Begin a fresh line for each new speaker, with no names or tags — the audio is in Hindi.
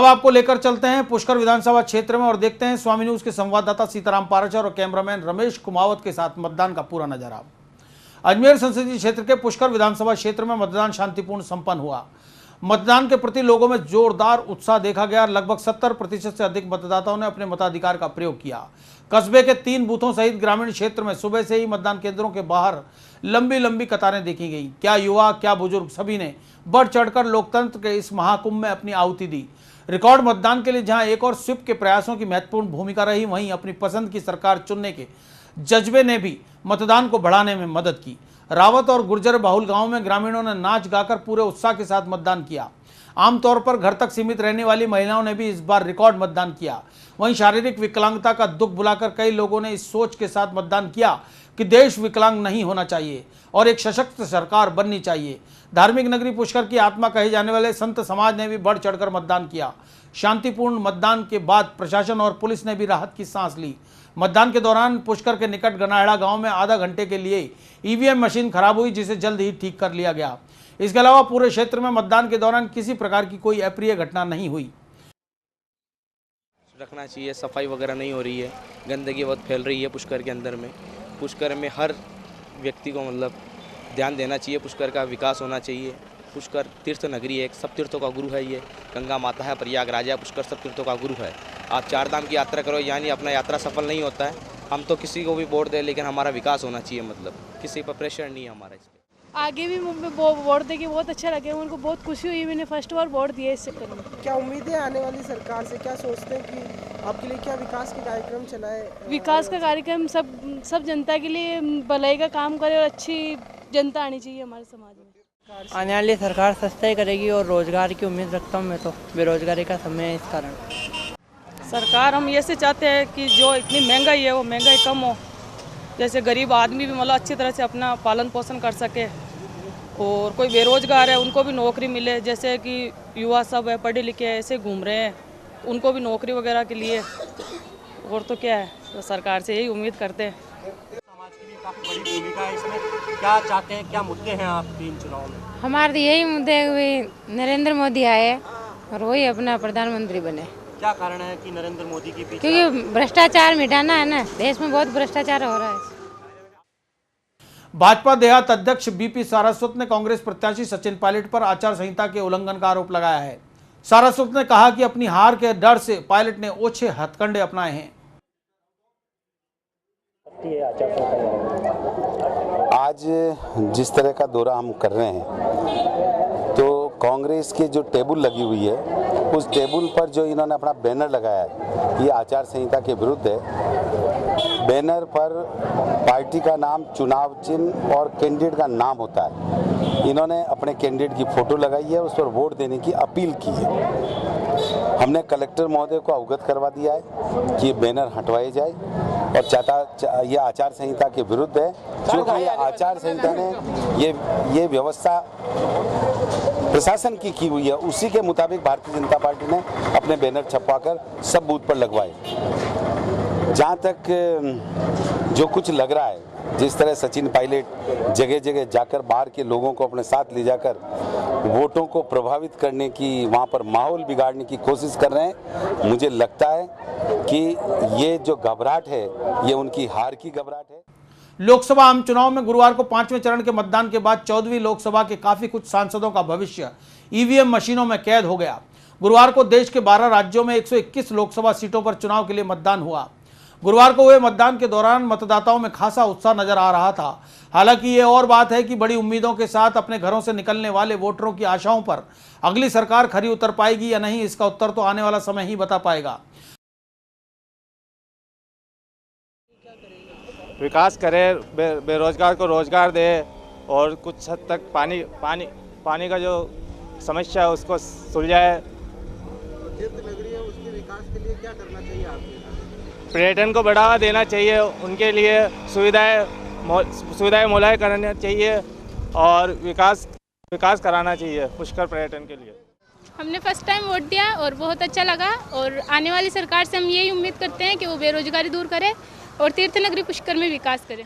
अब आपको लेकर चलते हैं पुष्कर विधानसभा क्षेत्र में और देखते हैं स्वामी न्यूज के संवाददाता सीताराम पाराचर और कैमरामैन रमेश कुमावत के साथ मतदान का पूरा नजारा। अजमेर संसदीय क्षेत्र के पुष्कर विधानसभा क्षेत्र में मतदान शांतिपूर्ण संपन्न हुआ। मतदान के प्रति लोगों में जोरदार उत्साह देखा गया। लगभग 70% से अधिक मतदाताओं ने अपने मताधिकार का प्रयोग किया। कस्बे के 3 बूथों सहित ग्रामीण क्षेत्र में सुबह से ही मतदान केंद्रों के बाहर लंबी लंबी कतारें देखी गई। क्या युवा, क्या बुजुर्ग, सभी ने बढ़ चढ़कर लोकतंत्र के इस महाकुंभ में अपनी आहुति दी। रिकॉर्ड मतदान के लिए जहां एक और स्वीप के प्रयासों की महत्वपूर्ण भूमिका रही, वहीं अपनी पसंद की सरकार चुनने के जज्बे ने भी मतदान को बढ़ाने में मदद की। रावत और गुर्जर बाहुल गांव में ग्रामीणों ने नाच गाकर पूरे उत्साह के साथ मतदान किया। आमतौर पर घर तक सीमित रहने वाली महिलाओं ने भी इस बार रिकॉर्ड मतदान किया। वहीं शारीरिक विकलांगता का दुख भुलाकर कई लोगों ने इस सोच के साथ मतदान किया कि देश विकलांग नहीं होना चाहिए और एक सशक्त सरकार बननी चाहिए। धार्मिक नगरी पुष्कर की आत्मा कहे जाने वाले संत समाज ने भी बढ़ चढ़कर मतदान किया। शांतिपूर्ण मतदान के बाद प्रशासन और पुलिस ने भी राहत की सांस ली। मतदान के दौरान पुष्कर के निकट गनाहड़ा गांव में आधा घंटे के लिए ईवीएम मशीन खराब हुई, जिसे जल्द ही ठीक कर लिया गया। इसके अलावा पूरे क्षेत्र में मतदान के दौरान किसी प्रकार की कोई अप्रिय घटना नहीं हुई।
रखना चाहिए, सफाई वगैरह नहीं हो रही है, गंदगी बहुत फैल रही है पुष्कर के अंदर में। पुष्कर में हर व्यक्ति को मतलब ध्यान देना चाहिए, पुष्कर का विकास होना चाहिए। पुष्कर तीर्थ नगरी है, सब तीर्थों का गुरु है। ये गंगा माता है, प्रयागराज है, पुष्कर सब तीर्थों का गुरु है। आप 4 धाम की यात्रा करो, यानी अपना यात्रा सफल नहीं होता है। हम तो किसी को भी वोट दें, लेकिन हमारा विकास होना चाहिए, मतलब किसी पर प्रेशर नहीं है हमारा। इसके
आगे भी वोट देके बहुत अच्छा लगे, उनको बहुत खुशी हुई। मैंने फर्स्ट बार वोट दिया इस चक्कर में।
क्या उम्मीदें आने वाली सरकार से, क्या सोचते हैं कि आपके लिए क्या विकास के कार्यक्रम चलाए?
विकास का कार्यक्रम सब जनता के लिए भलाई का काम करे और अच्छी जनता आनी चाहिए हमारे समाज में।
आने वाली सरकार सस्ता करेगी और रोजगार की उम्मीद रखता हूँ मैं तो। बेरोजगारी का समय है, इस कारण
सरकार हम ऐसे चाहते हैं कि जो इतनी महंगाई है वो महंगाई कम हो, जैसे गरीब आदमी भी मतलब अच्छी तरह से अपना पालन पोषण कर सके, और कोई बेरोजगार है उनको भी नौकरी मिले। जैसे कि युवा सब है पढ़े लिखे ऐसे घूम रहे हैं, उनको भी नौकरी वगैरह के लिए। और तो क्या है, तो सरकार से यही उम्मीद करते हैं।
समाज की भी काफ़ी बड़ी भूमिका है इसमें। क्या चाहते हैं, क्या मुद्दे हैं आपके इन चुनाव में?
हमारे यही मुद्दे हुए नरेंद्र मोदी आए और वही अपना प्रधानमंत्री बने।
क्या कारण है कि नरेंद्र मोदी की पीछे?
क्योंकि भ्रष्टाचार मिटाना है ना, देश में बहुत भ्रष्टाचार हो रहा है।
भाजपा देहात अध्यक्ष बीपी सारस्वत ने कांग्रेस प्रत्याशी सचिन पायलट पर आचार संहिता के उल्लंघन का आरोप लगाया है। सारस्वत ने कहा कि अपनी हार के डर से पायलट ने ओछे हथकंडे अपनाए हैं।
आज जिस तरह का दौरा हम कर रहे हैं, तो कांग्रेस की जो टेबल लगी हुई है, उस टेबल पर जो इन्होंने अपना बैनर लगाया है, ये आचार संहिता के विरुद्ध है। बैनर पर पार्टी का नाम, चुनाव चिन्ह और कैंडिडेट का नाम होता है। इन्होंने अपने कैंडिडेट की फोटो लगाई है, उस पर वोट देने की अपील की है। हमने कलेक्टर महोदय को अवगत करवा दिया है कि ये बैनर हटवाए जाए और ये आचार संहिता के विरुद्ध है, क्योंकि आचार संहिता ने ये व्यवस्था प्रशासन की हुई है। उसी के मुताबिक भारतीय जनता पार्टी ने अपने बैनर छपवाकर सब बूथ पर लगवाए। जहाँ तक जो कुछ लग रहा है, जिस तरह सचिन पायलट जगह जगह जाकर बाहर के लोगों को अपने साथ ले जाकर वोटों को प्रभावित करने की, वहाँ पर माहौल बिगाड़ने की कोशिश कर रहे हैं, मुझे लगता है कि ये जो घबराहट है, ये उनकी हार की घबराहट है।
लोकसभा आम चुनाव में गुरुवार को 5वें चरण के मतदान के बाद 14वीं लोकसभा के काफी कुछ सांसदों का भविष्य ईवीएम मशीनों में कैद हो गया। गुरुवार को देश के 12 राज्यों में 121 लोकसभा सीटों पर चुनाव के लिए मतदान हुआ। गुरुवार को हुए मतदान के दौरान मतदाताओं में खासा उत्साह नजर आ रहा था। हालांकि ये और बात है कि बड़ी उम्मीदों के साथ अपने घरों से निकलने वाले वोटरों की आशाओं पर अगली सरकार खरी उतर पाएगी या नहीं, इसका उत्तर तो आने वाला समय ही बता पाएगा।
विकास करे, बेरोजगार को रोजगार दे, और कुछ हद तक पानी का जो समस्या है उसको सुलझाए।
तीर्थ नगरी है, उसके विकास के लिए क्या करना चाहिए आपके?
पर्यटन को बढ़ावा देना चाहिए, उनके लिए सुविधाएं मुहैया करना चाहिए और विकास कराना चाहिए पुष्कर पर्यटन के लिए।
हमने फर्स्ट टाइम वोट दिया और बहुत अच्छा लगा, और आने वाली सरकार से हम यही उम्मीद करते हैं कि वो बेरोजगारी दूर करे और तीर्थ नगरी पुष्कर में विकास करे।